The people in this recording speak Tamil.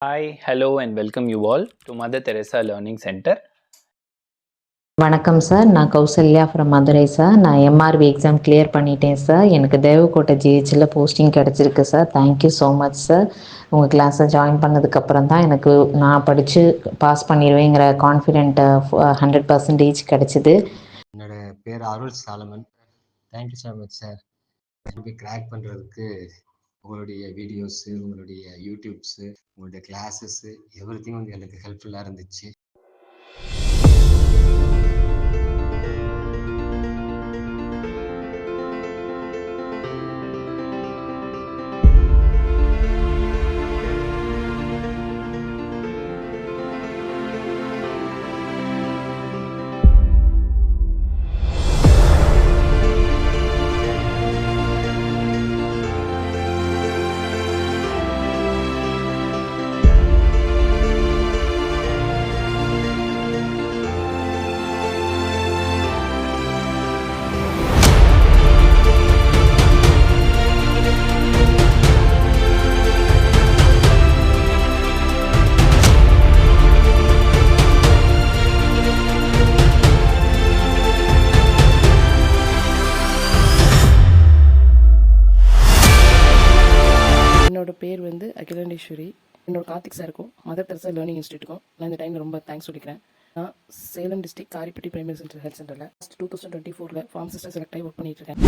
Hi, hello, and welcome you all to Mother Teresa Learning Center. வணக்கம் சார். நான் கௌசல்யா ஃப்ரம் மதுரை சார். நான் எம்ஆர்பி எக்ஸாம் கிளியர் பண்ணிட்டேன் சார். எனக்கு தேவக்கோட்டை ஜிஹெச்சில் போஸ்டிங் கிடச்சிருக்கு sir. Thank you so much sir. உங்கள் கிளாஸை ஜாயின் பண்ணதுக்கப்புறம் தான் எனக்கு நான் படித்து பாஸ் பண்ணிடுவேங்கிற கான்ஃபிடென்ட் 100% கிடச்சிது. என்னோட பேர் Arul Solomon. Thank you so much sir. எனக்கு கிராக் பண்ணுறதுக்கு உங்களுடைய வீடியோஸு, உங்களுடைய யூடியூப்ஸு, உங்களுடைய கிளாஸஸ்ஸு எவ்ரிதிங் வந்து எனக்கு ஹெல்ப்ஃபுல்லாக இருந்துச்சு. என்னோட பேர் வந்து அகிலாண்டேஸ்வரி. என்னோட கார்த்திக் சாருக்கும் மதர் தெரசா லேர்னிங் இன்ஸ்டியூட்டுக்கும் நான் இந்த டைமில் ரொம்ப தேங்க்ஸ் சொல்லிக்கிறேன். நான் Salem district Karipatti primary centre health சென்டரில் 2024 ஃபார்ம் சிஸ்டர் செலக்ட் ஆகி ஒர்க் பண்ணிட்டு இருக்கேன்.